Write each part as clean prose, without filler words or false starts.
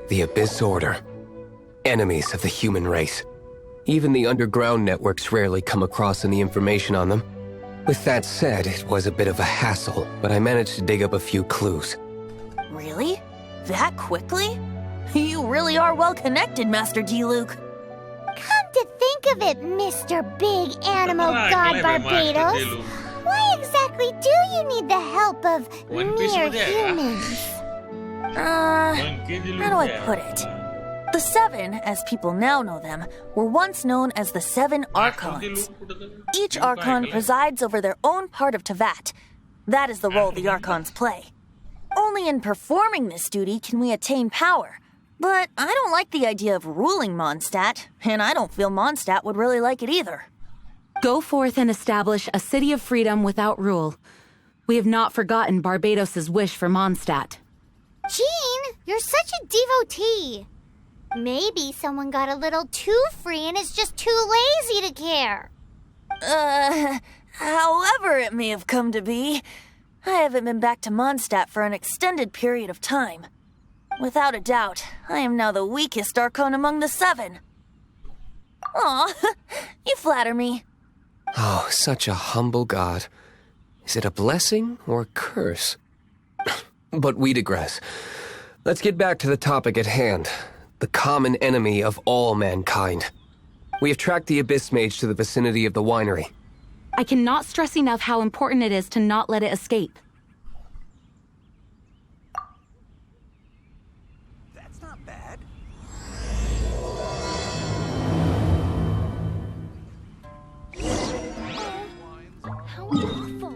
The Abyss Order. Enemies of the human race. Even the underground networks rarely come across any information on them. With that said, it was a bit of a hassle, but I managed to dig up a few clues. Really? That quickly? You really are well connected, Master D-Luke. Come to think of it, Mr. Big Animal God Barbados, why exactly do you need the help of mere humans? How do I put it? The Seven, as people now know them, were once known as the Seven Archons. Each Archon presides over their own part of Teyvat. That is the role the Archons play. Only in performing this duty can we attain power. But I don't like the idea of ruling Mondstadt, and I don't feel Mondstadt would really like it either. Go forth and establish a city of freedom without rule. We have not forgotten Barbados' wish for Mondstadt. Jean, you're such a devotee. Maybe someone got a little too free and is just too lazy to care. However it may have come to be, I haven't been back to Mondstadt for an extended period of time. Without a doubt, I am now the weakest Archon among the Seven. Aw, you flatter me. Oh, such a humble god. Is it a blessing or a curse? But we digress. Let's get back to the topic at hand. The common enemy of all mankind. We have tracked the Abyss Mage to the vicinity of the winery. I cannot stress enough how important it is to not let it escape. That's not bad. How awful.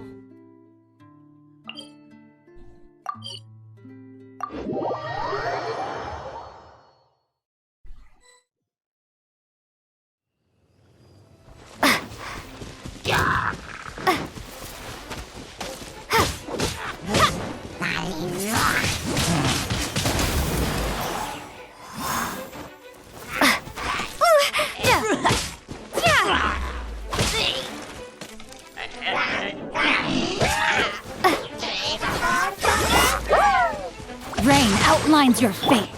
Rain outlines your fate.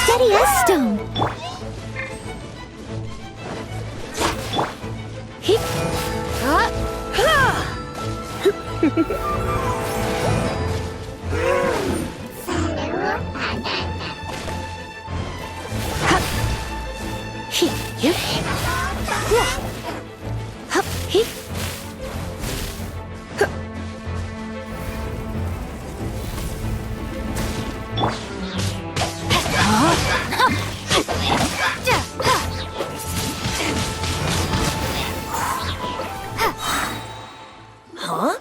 Steady as stone. Huh?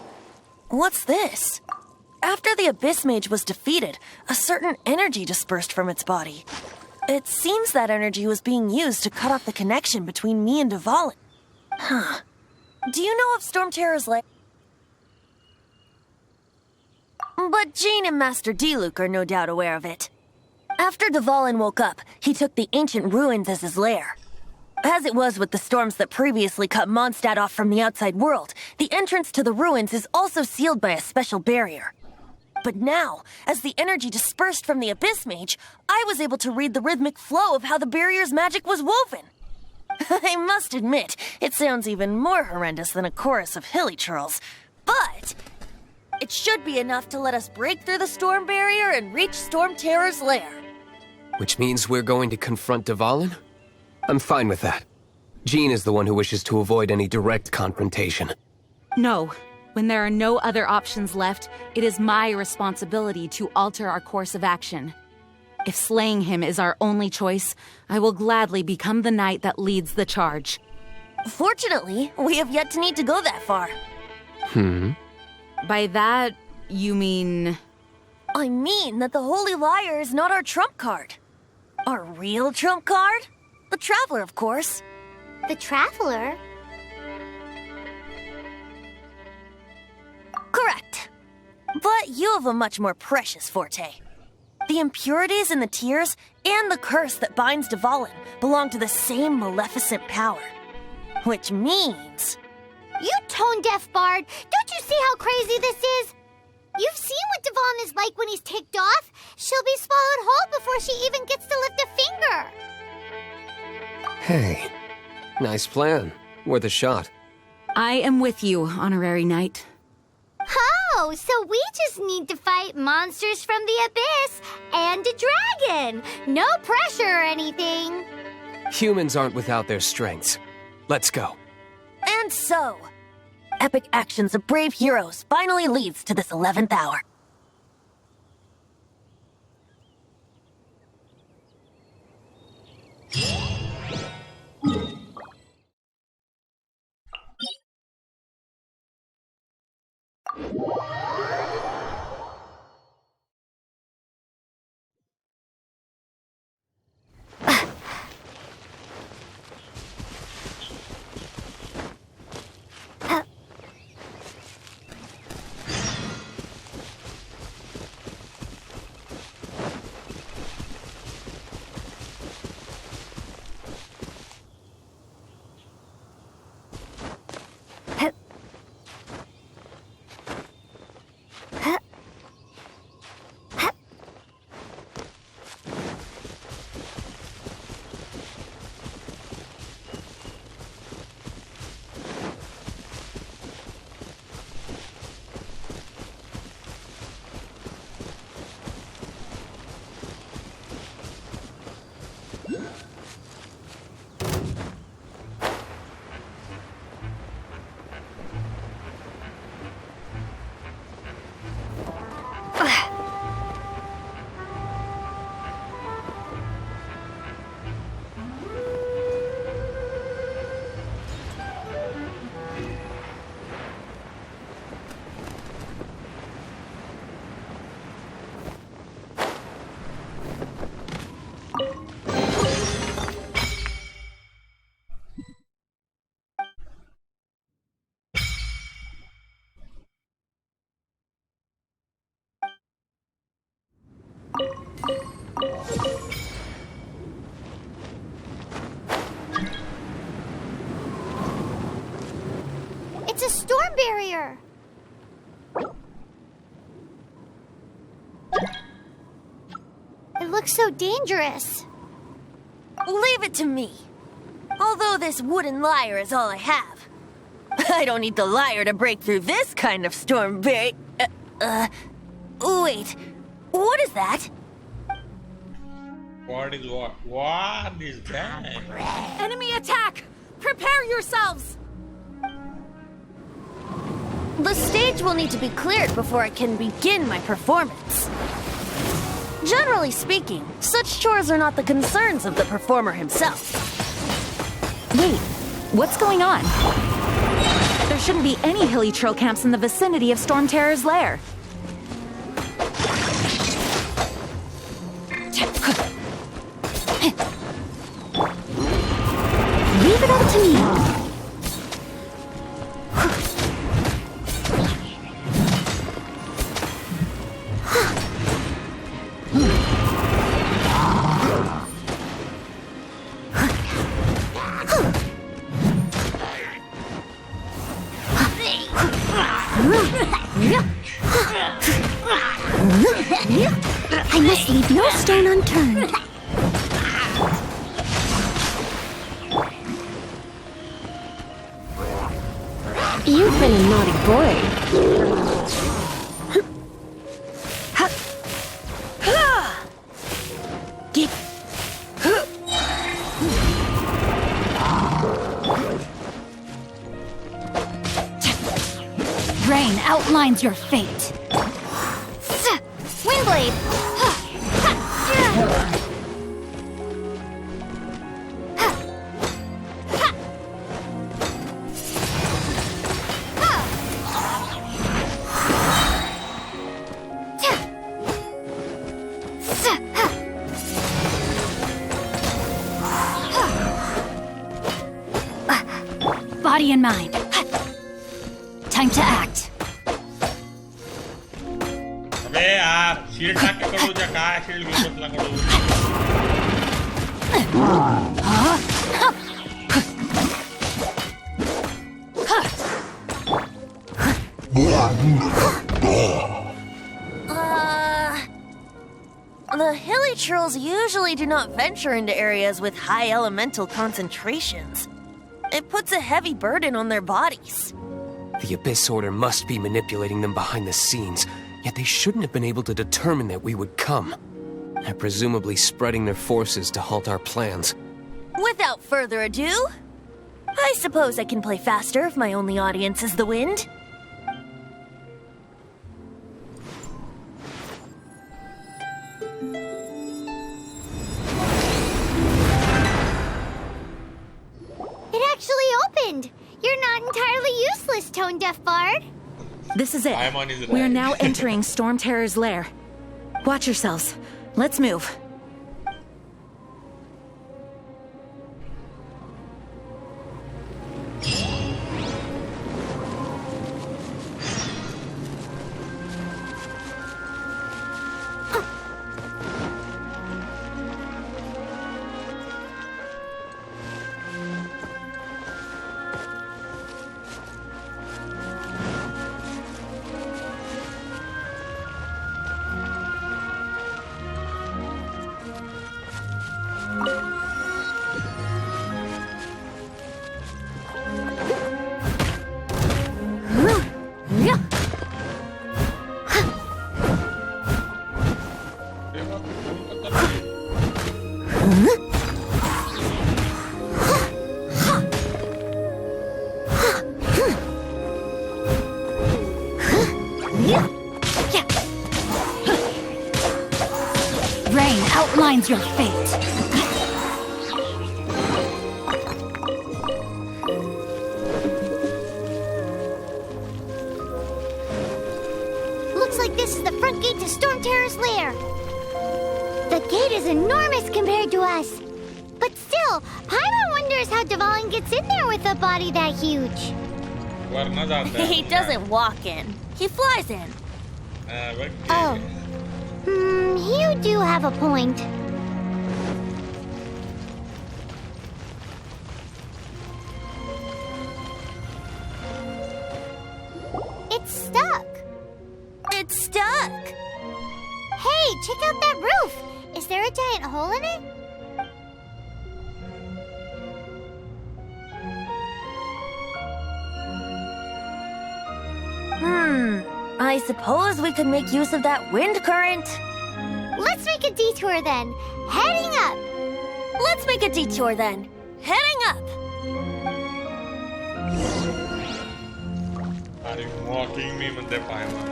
What's this? After the Abyss Mage was defeated, a certain energy dispersed from its body. It seems that energy was being used to cut off the connection between me and Dvalin. Huh. Do you know of Stormterror's lair? But Jean and Master D-Luke are no doubt aware of it. After Dvalin woke up, he took the ancient ruins as his lair. As it was with the storms that previously cut Mondstadt off from the outside world, the entrance to the ruins is also sealed by a special barrier. But now, as the energy dispersed from the Abyss Mage, I was able to read the rhythmic flow of how the barrier's magic was woven. I must admit, it sounds even more horrendous than a chorus of hilly churls, but it should be enough to let us break through the storm barrier and reach Stormterror's lair. Which means we're going to confront Dvalin? I'm fine with that. Jean is the one who wishes to avoid any direct confrontation. No. When there are no other options left, it is my responsibility to alter our course of action. If slaying him is our only choice, I will gladly become the knight that leads the charge. Fortunately, we have yet to need to go that far. By that, you mean... I mean that the Holy Liar is not our trump card. Our real trump card? The Traveler, of course. The Traveler? Correct. But you have a much more precious forte. The impurities in the tears and the curse that binds Dvalin belong to the same maleficent power. Which means... You tone-deaf bard! Don't you see how crazy this is? You've seen what Dvalin is like when he's ticked off. She'll be swallowed whole before she even gets to lift a finger. Hey, nice plan. Worth a shot. I am with you, Honorary Knight. Oh, so we just need to fight monsters from the abyss and a dragon. No pressure or anything. Humans aren't without their strengths. Let's go. And so, epic actions of brave heroes finally leads to this 11th hour. It's a storm barrier. It looks so dangerous. Leave it to me. Although this wooden lyre is all I have. I don't need the lyre to break through this kind of storm wait, what is that? What is what? What is that? Enemy attack! Prepare yourselves! The stage will need to be cleared before I can begin my performance. Generally speaking, such chores are not the concerns of the performer himself. Wait, what's going on? There shouldn't be any hilly trail camps in the vicinity of Stormterror's lair. Leave it up to me. I must leave no stone unturned. You've been a naughty boy. Get... Rain outlines your fate. Windblade! Body and mind. Time to act. अबे यार shield टाक के कडू काय shield घेऊन बसला कडू The hilly trolls usually do not venture into areas with high elemental concentrations. It puts a heavy burden on their bodies. The Abyss Order must be manipulating them behind the scenes, yet they shouldn't have been able to determine that we would come. They're presumably spreading their forces to halt our plans. Without further ado, I suppose I can play faster if my only audience is the wind. It actually opened! You're not entirely useless, Tone Deaf Bard. This is it. Paimon is We are right. now entering Stormterror's lair. Watch yourselves. Let's move. Rain outlines your fate. Looks like this is the front gate to Stormterror's lair. The gate is enormous compared to us. But still, Paimon wonders how Dvalin gets in there with a body that huge. वरना जाता है He doesn't walk in. He flies in. Oh. You do have a point. It's stuck. It's stuck. Hey, check out that roof. Is there a giant hole in it? I suppose we could make use of that wind current. Let's make a detour then. Heading up. Let's make a detour then. Heading up. Are you mocking me म्हणते Paimon?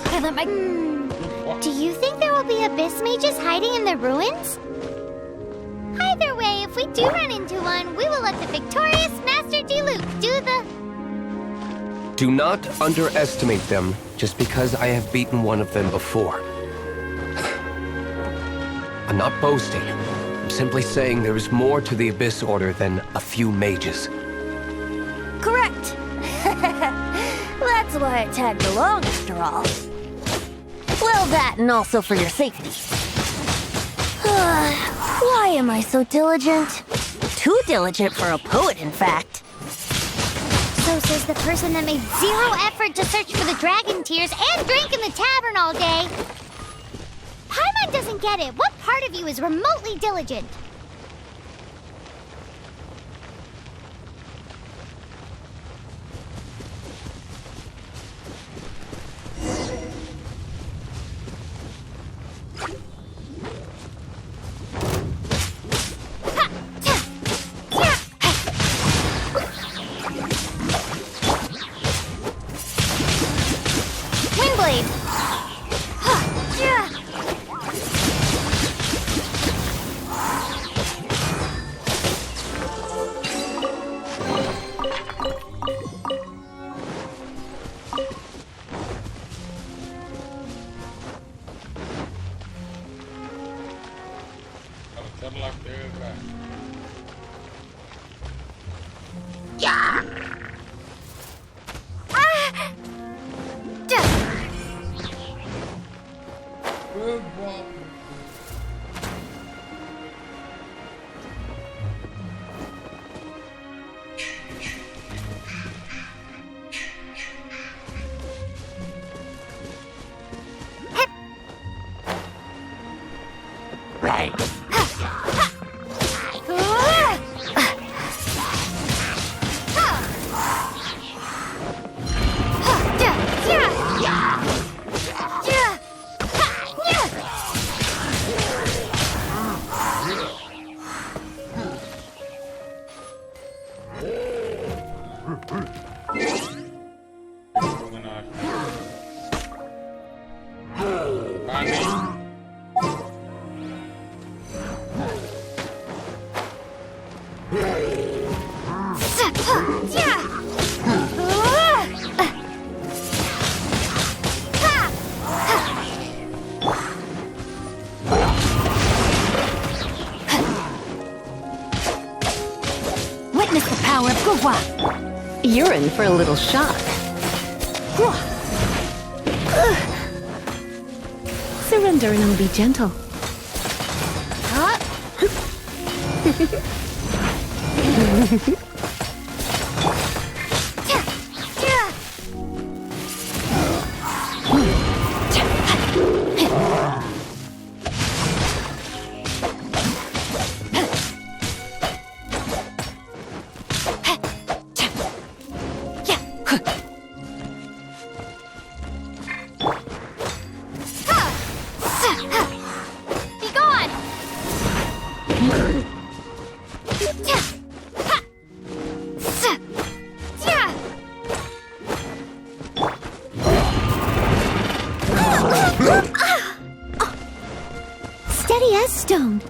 I let my... Do you think there will be abyss mages hiding in the ruins? Either way, if we do run into one, we will let the victorious Master Diluc do the... Do not underestimate them just because I have beaten one of them before. I'm not boasting. I'm simply saying there is more to the Abyss Order than a few mages. Correct. That's why I tagged along after all. Well, that and also for your safety. Why am I so diligent? Too diligent for a poet, in fact. So says the person that made zero effort to search for the dragon tears and drink in the tavern all day. Paimon doesn't get it. What part of you is remotely diligent? Windblade. Witness the power of Gua. You're in for a little shock. Surrender and I'll be gentle. Steady as stone.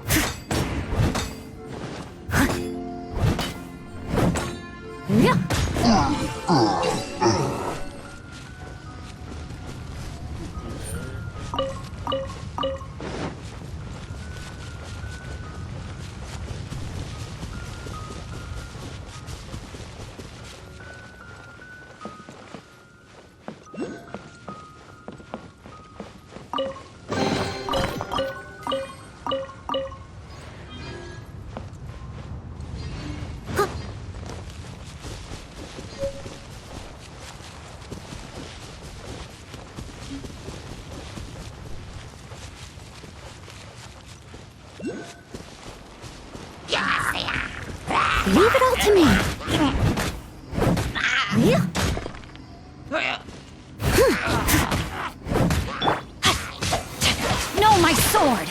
Leave it all to me. No, my sword.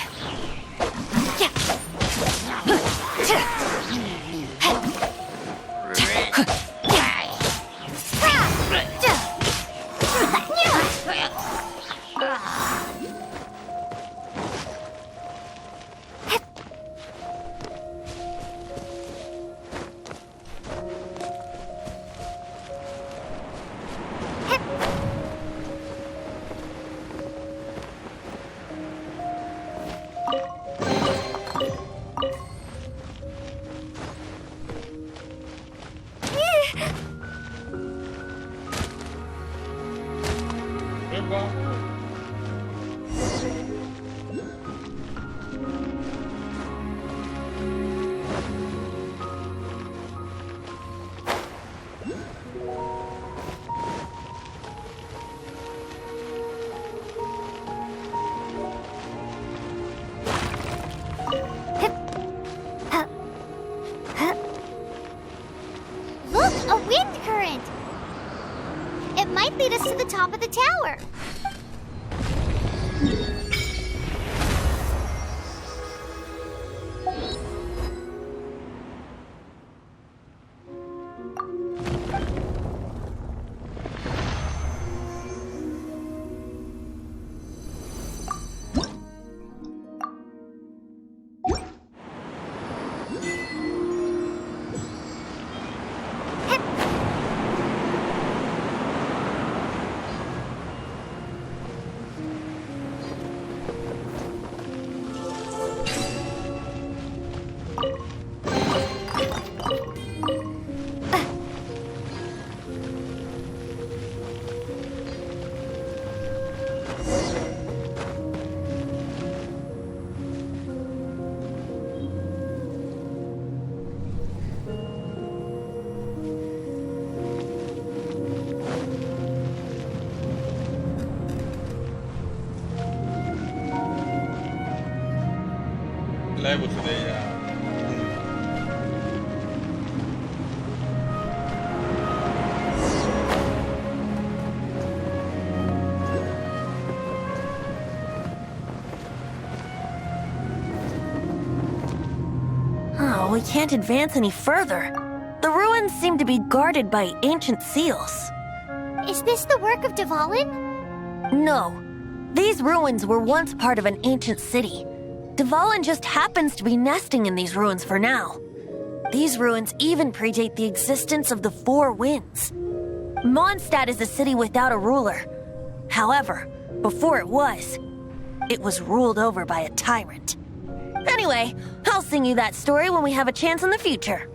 Look, a wind current. It might lead us to the top of the tower. डोळ्या घुसले यार. Oh, we can't advance any further. The ruins seem to be guarded by ancient seals. Is this the work of Dvalin? No. These ruins were once part of an ancient city. Dvalin just happens to be nesting in these ruins for now. These ruins even predate the existence of the Four Winds. Mondstadt is a city without a ruler. However, before it was ruled over by a tyrant. Anyway, I'll sing you that story when we have a chance in the future.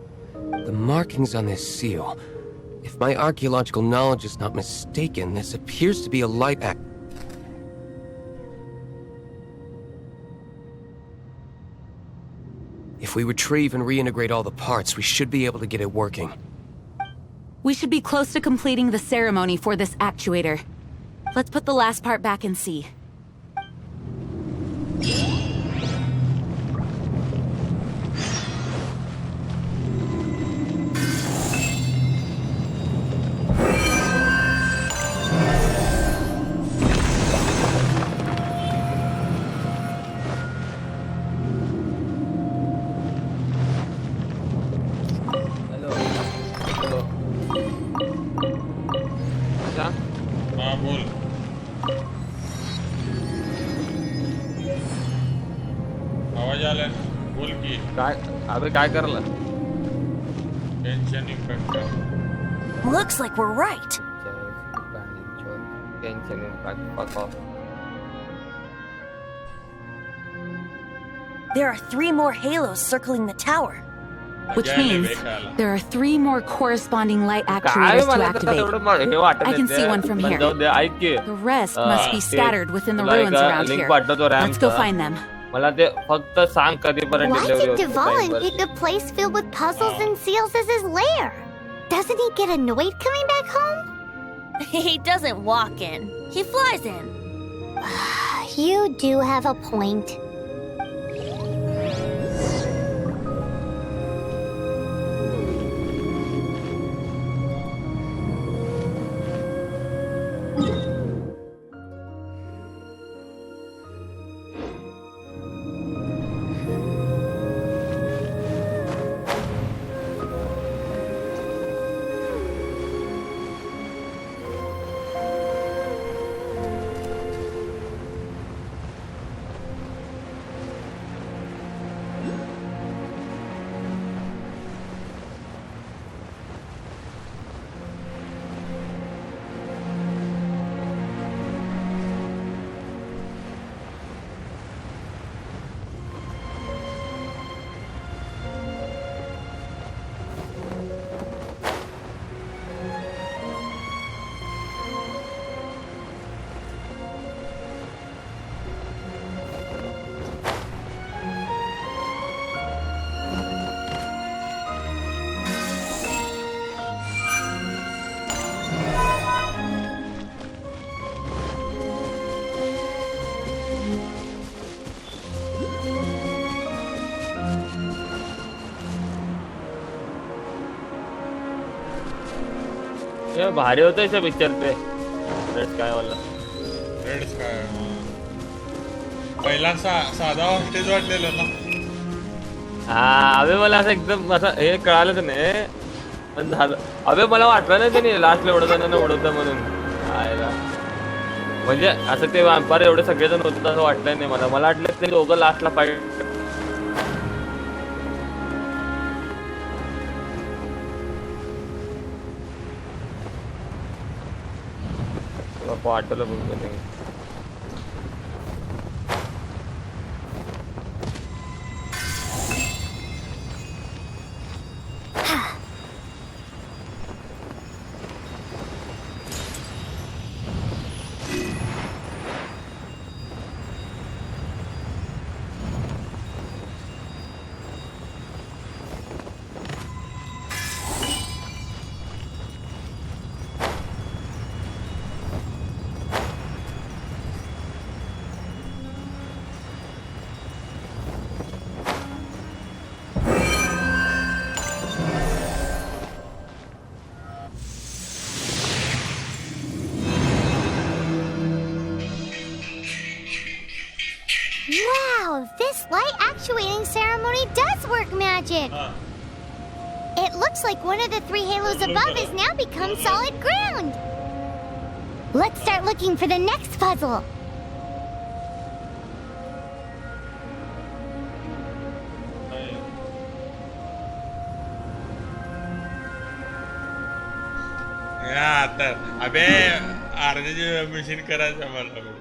The markings on this seal. If my archaeological knowledge is not mistaken, this appears to be a light act. If we retrieve and reintegrate all the parts, we should be able to get it working. We should be close to completing the ceremony for this actuator. Let's put the last part back and see. हा बोल. आवाज आलाय. बोल की. काय अबे काय करला? Genshin Impact. Looks like we're right. Genshin Impact, fuck off. There are 3 more halos circling the tower. Which मजा आली means भेटायला. there are 3 more corresponding light काय actuators to मला तर activate. एवढं हे वाटत I can नाही see ते. one from पण here. जाऊ दे, ऐक की. The rest must be ते scattered within the तुला ruins एक around link here. पाठवतो RAM Let's go चा. find them. मला ते फक्त सांग कधीपर्यंत Why delivery did होते Dvalin timeवर. pick a place filled with puzzles and seals as his lair? Doesn't he get annoyed coming back home? He doesn't walk in. He flies in. You do have a point. हे भारी होतं इथे picture ते red sky वाला. Red sky. पहिला साधा hostage वाटलेलं ना. हा अबे मला असं एकदम असं हे कळालंच नाही पण झालं. अबे मला वाटलं नाही त्यांनी लास्टला एवढं जणांना उडवतं म्हणून. आयला म्हणजे असं ते व्यापार एवढे सगळेजण होते असं वाटलं नाही मला. मला वाटलं ते दोघं लास्टला फाईट. वाटलं बघ नाही. actuating ceremony does work magic. It looks like one of the 3 halos above has now become solid ground. Let's start looking for the next puzzle. तर अबे अर्ध्याची मशीन करायचं मला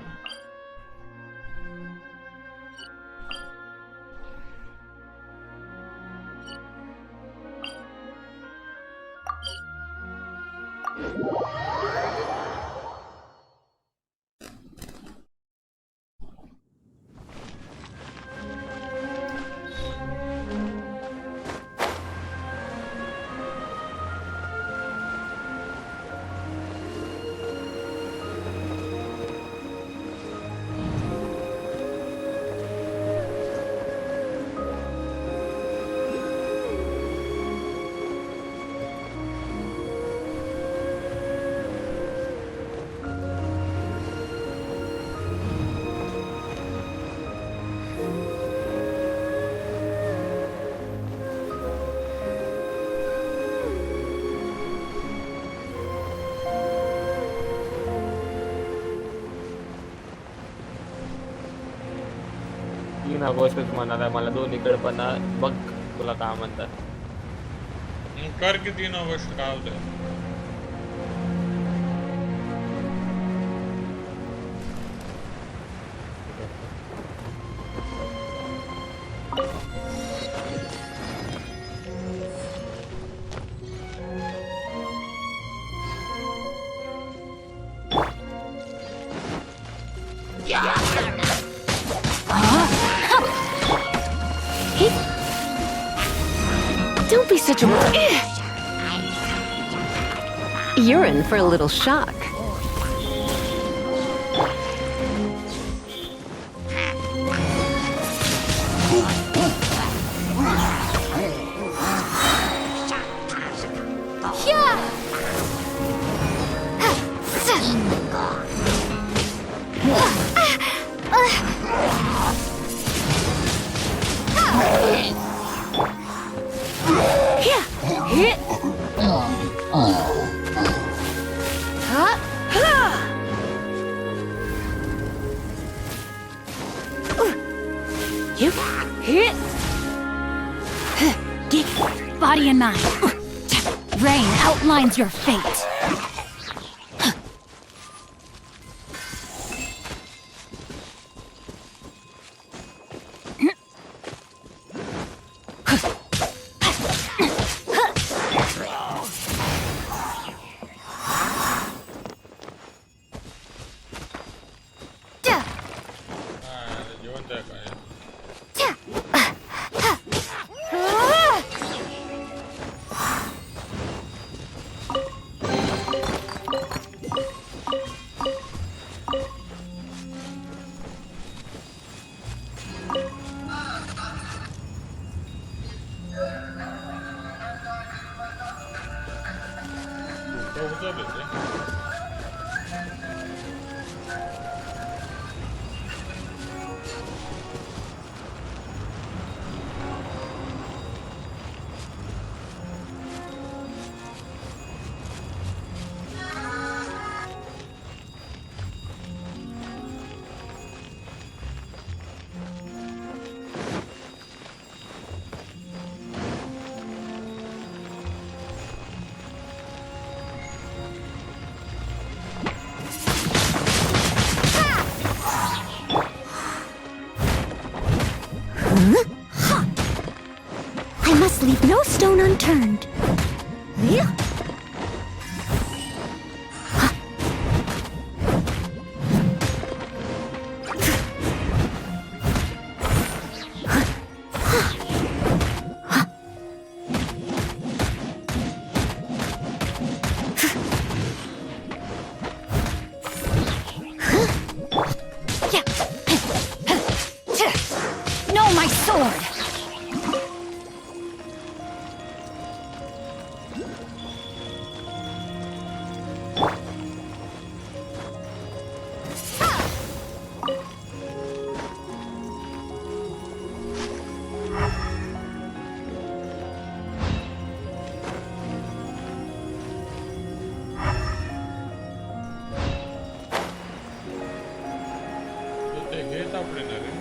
तीन गोष्टच म्हणाला मला दोन्हीकडे पण बघ तुला काय म्हणतात कर की 3 ऑगस्ट काय होतं Don't be such a... You're in for a little shock. Body of 9. Rain outlines your fate. I must leave no stone unturned. No, my sword! सापडेना रे.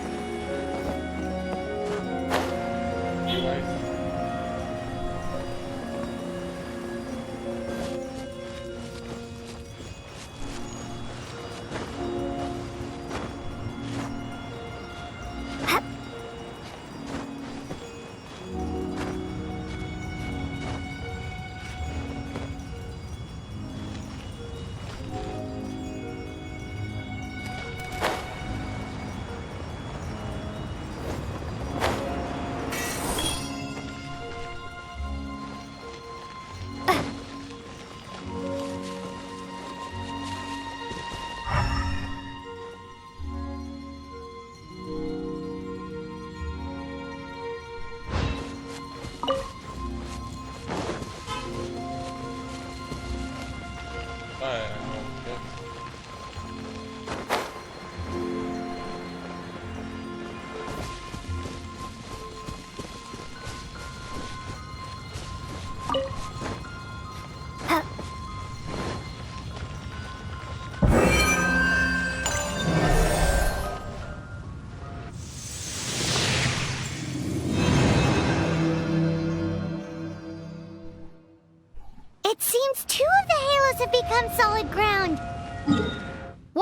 It seems 2 of the halos have become solid ground.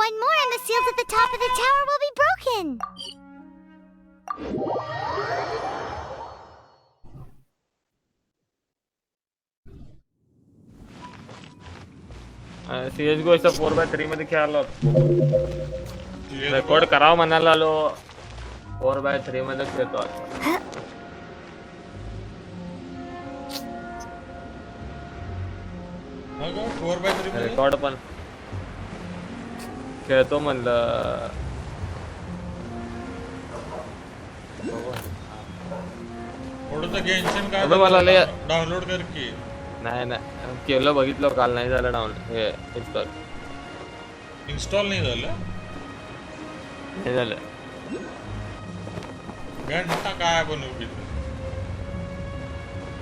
One more and the seals at the top of the tower will be broken. CSGO इथं 4x3 मध्ये खेळायला record करावं म्हणायला आलो 4x3 मध्ये खेळतो आता. अगं 4x3 मध्ये रेकॉर्ड पण खेळतो म्हणलं. थोडंसं गेन्शिन काय मला लय डाउनलोड कर की. नाही केलं बघितलं काल नाही झालं डाउनलोड हे इन्स्टॉल नाही झालं. नाही झालं. घंटा काय बनवू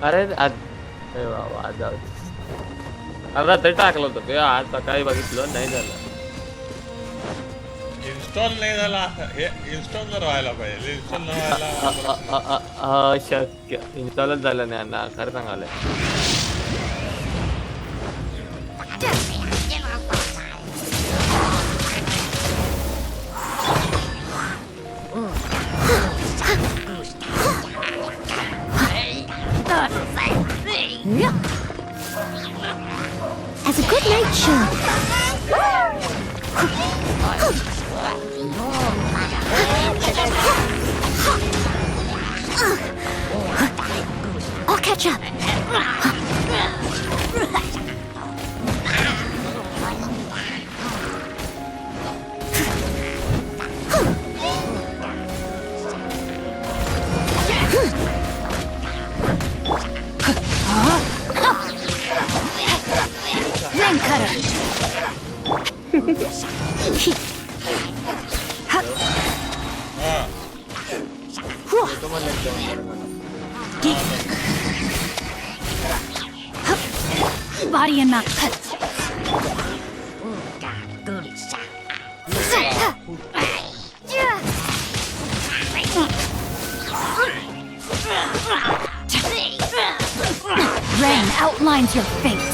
अरे बाबा आज जाऊ अर्धा तरी टाकलं होतं ते आज सकाळी बघितलं नाही झालं. इन्स्टॉल नाही झाला. हे इन्स्टॉल जर व्हायला पाहिजे. इन्स्टॉल न व्हायला अशक्य. इन्स्टॉलच झालं नाही अण्णा खरं सांगायला. As a good night show. I'll catch up. Rain cutter. Body and mouth cut. Rain outlines your fate.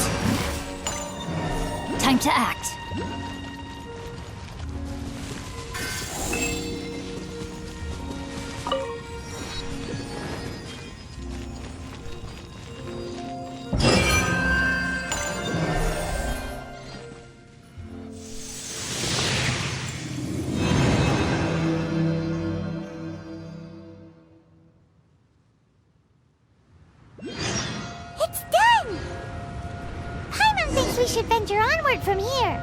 Time to act. It's done! Paimon thinks we should venture onward from here.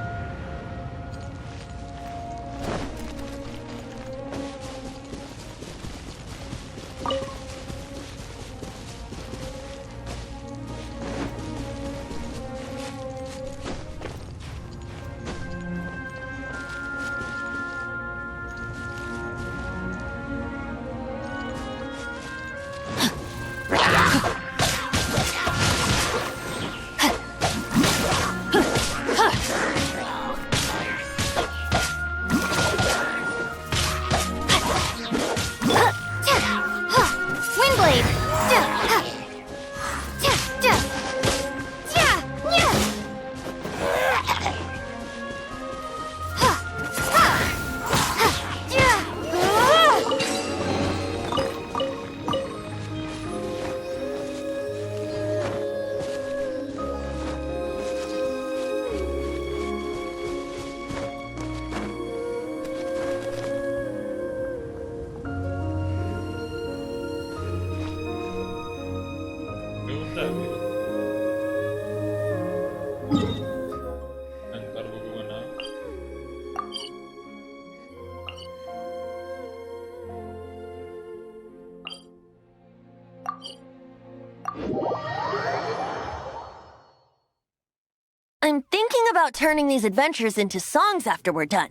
thinking about turning these adventures into songs after we're done.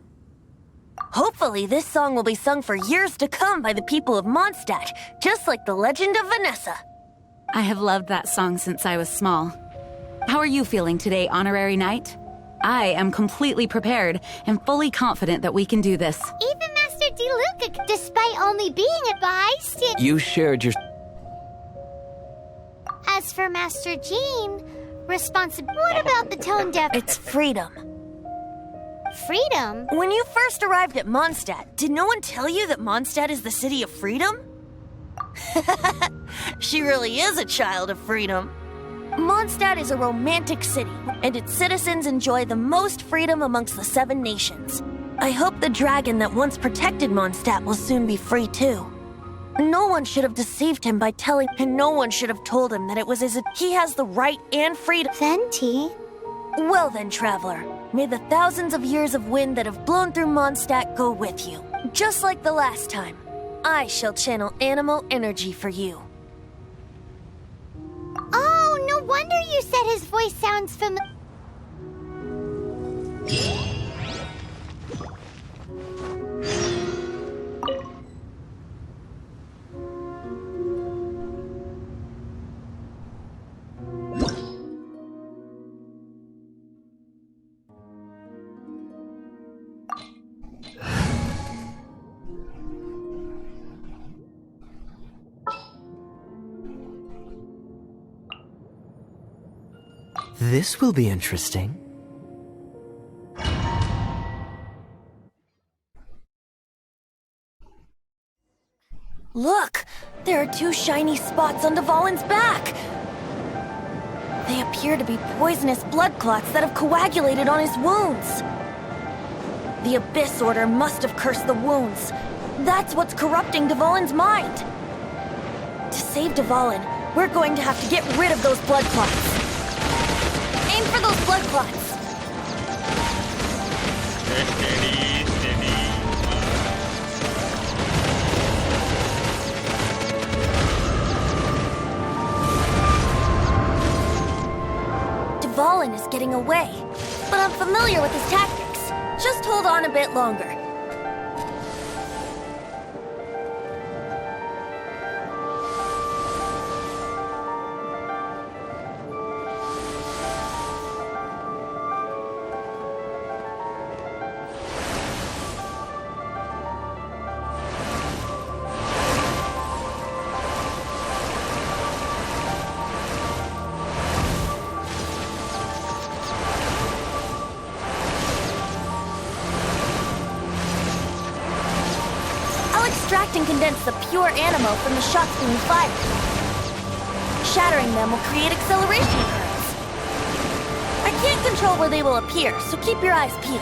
Hopefully, this song will be sung for years to come by the people of Mondstadt, just like the legend of Vanessa. I have loved that song since I was small. How are you feeling today, Honorary Knight? I am completely prepared and fully confident that we can do this. Even Master DeLuca, despite only being advised, You shared your... As for Master Jean, what about the tone deaf? It's freedom. Freedom? When you first arrived at Mondstadt, did no one tell you that Mondstadt is the city of freedom? She really is a child of freedom. Mondstadt is a romantic city, and its citizens enjoy the most freedom amongst the 7 nations. I hope the dragon that once protected Mondstadt will soon be free too. No one should have deceived him by telling, and no one should have told him that it was as if he has the right and freedom. Venti? Well then, traveler, may the thousands of years of wind that have blown through Mondstadt go with you. Just like the last time, I shall channel animal energy for you. Oh, no wonder you said his voice sounds familiar. This will be interesting. Look! There are 2 shiny spots on Dvalin's back! They appear to be poisonous blood clots that have coagulated on his wounds. The Abyss Order must have cursed the wounds. That's what's corrupting Dvalin's mind. To save Dvalin, we're going to have to get rid of those blood clots. Aim for those blood clots. Steady, steady. Dvalin is getting away, but I'm familiar with his tactics. Just hold on a bit longer. Extract and condense the pure animo from the shots being fired. Shattering them will create acceleration currents. I can't control where they will appear, so keep your eyes peeled.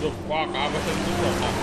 The fuck? Apa sih itu protak?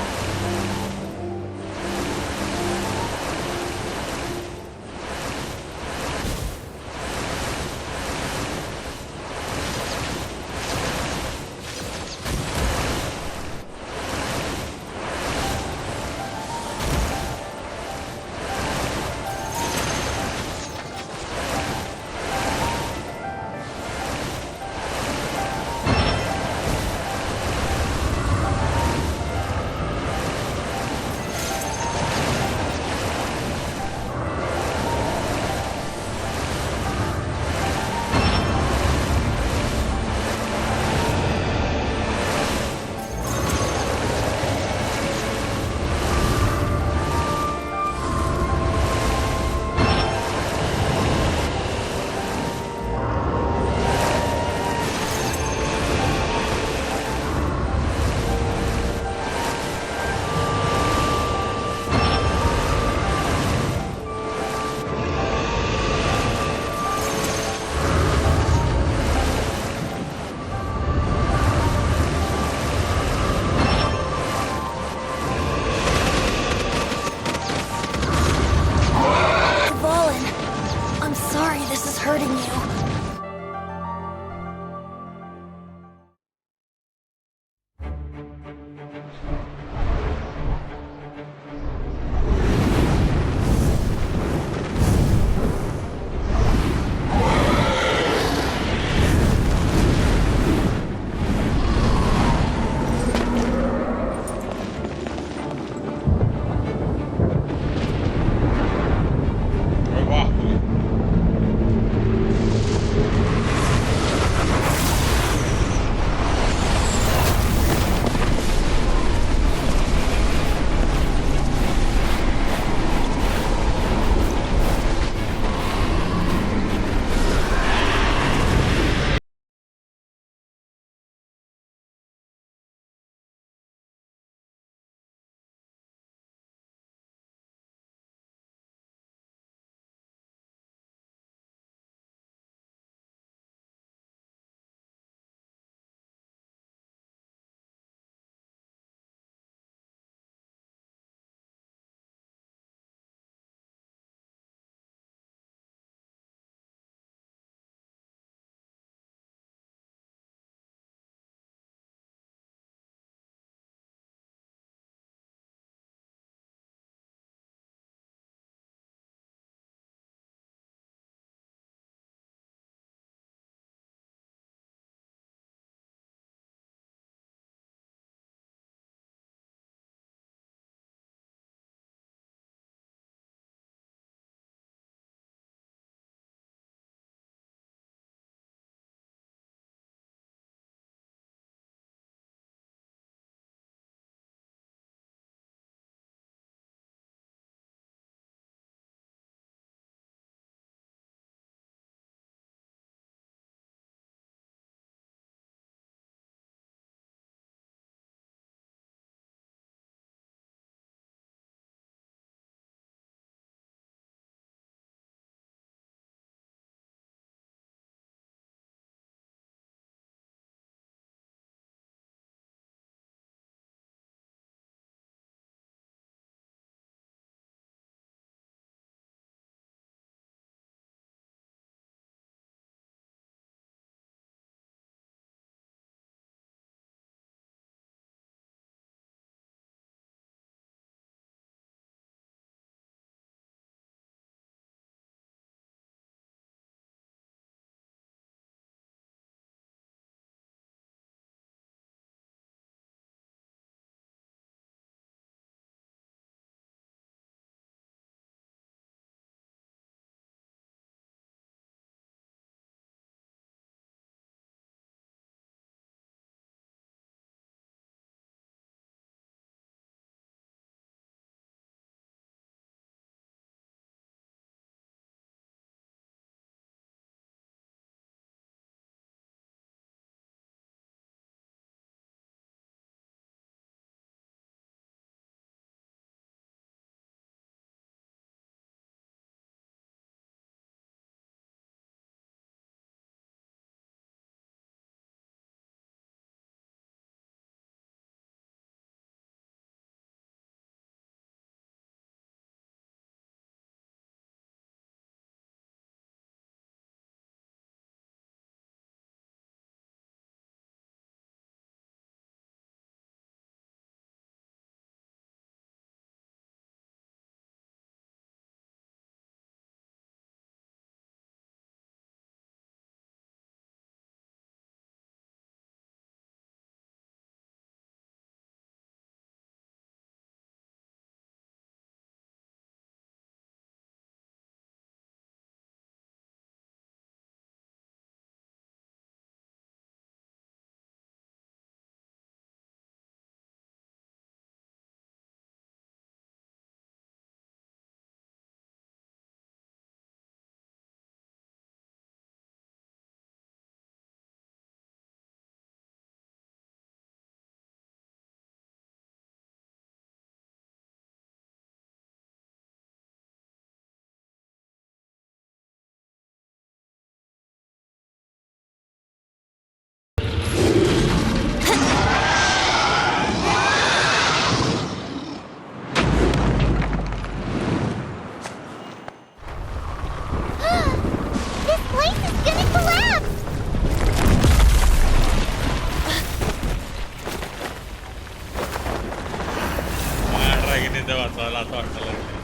देवा साला तो अटल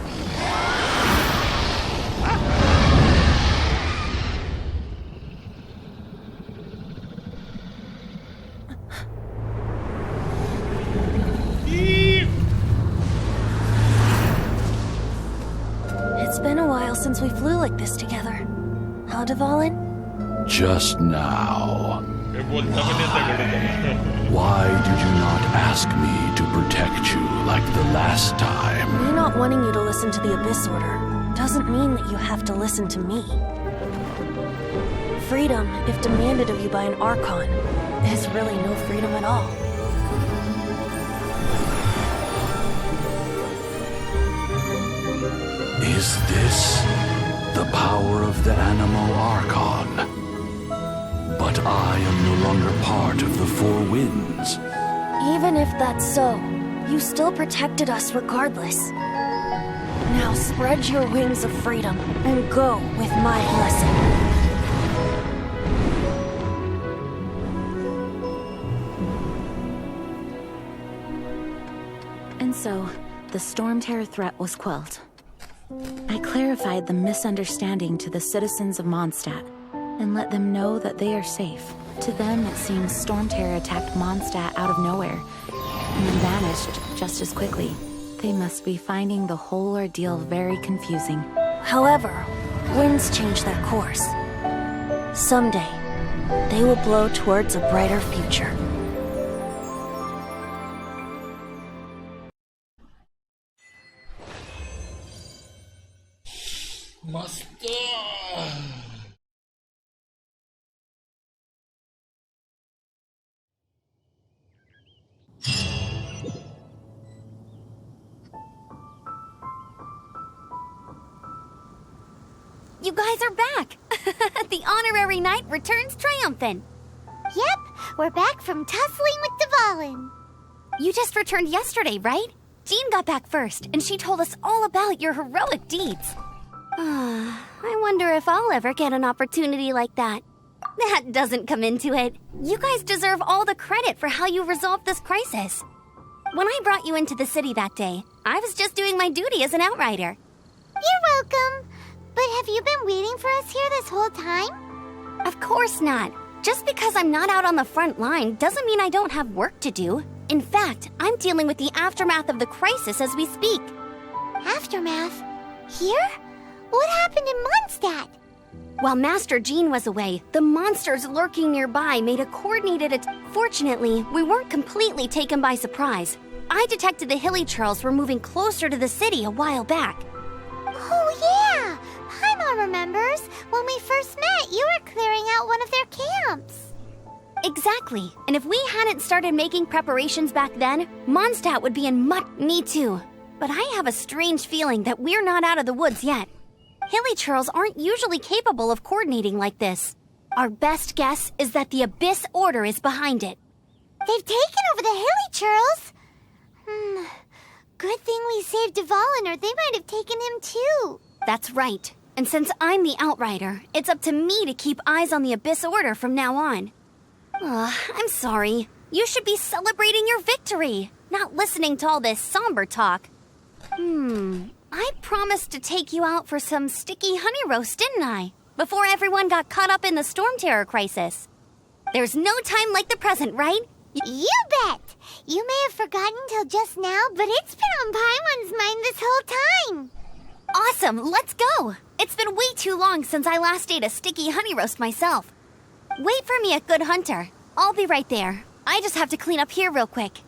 It's been a while since we flew like this together. Huh, Dvalin? Just now. ये बोलता भी नहीं था घड़ी तो Why did you not ask me to protect you like the last time? Me not wanting you to listen to the Abyss Order doesn't mean that you have to listen to me. Freedom, if demanded of you by an Archon, is really no freedom at all. Is this the power of the Animo Archon? But I am no longer part of the Four Winds. Even if that's so, you still protected us regardless. Now spread your wings of freedom and go with my blessing. And so, the Stormterror threat was quelled. I clarified the misunderstanding to the citizens of Mondstadt and let them know that they are safe. To them, it seems Stormterror attacked Mondstadt out of nowhere and then vanished just as quickly. They must be finding the whole ordeal very confusing. However, winds change their course. Someday, they will blow towards a brighter future. मस्त You guys are back! The honorary knight returns triumphant. Yep, we're back from tussling with Dvalin. You just returned yesterday, right? Jean got back first, and she told us all about your heroic deeds. I wonder if I'll ever get an opportunity like that. That doesn't come into it. You guys deserve all the credit for how you resolved this crisis. When I brought you into the city that day, I was just doing my duty as an outrider. You're welcome. But have you been waiting for us here this whole time? Of course not. Just because I'm not out on the front line doesn't mean I don't have work to do. In fact, I'm dealing with the aftermath of the crisis as we speak. Aftermath? Here? What happened in Mondstadt? While Master Jean was away, the monsters lurking nearby made a coordinated attack. Fortunately, we weren't completely taken by surprise. I detected the Hilly Churls were moving closer to the city a while back. Oh yeah! Paimon remembers. When we first met, you were clearing out one of their camps. Exactly. And if we hadn't started making preparations back then, Mondstadt would be in much... Me too. But I have a strange feeling that we're not out of the woods yet. Hilly Churls aren't usually capable of coordinating like this. Our best guess is that the Abyss Order is behind it. They've taken over the Hilly Churls? Good thing we saved Dvalin, or they might have taken him too. That's right. And since I'm the Outrider, it's up to me to keep eyes on the Abyss Order from now on. I'm sorry. You should be celebrating your victory, not listening to all this somber talk. I promised to take you out for some sticky honey roast, didn't I? Before everyone got caught up in the Stormterror crisis. There's no time like the present, right? You bet! You may have forgotten till just now, but it's been on Paimon's mind this whole time. Awesome, let's go! It's been way too long since I last ate a sticky honey roast myself. Wait for me at Good Hunter. I'll be right there. I just have to clean up here real quick.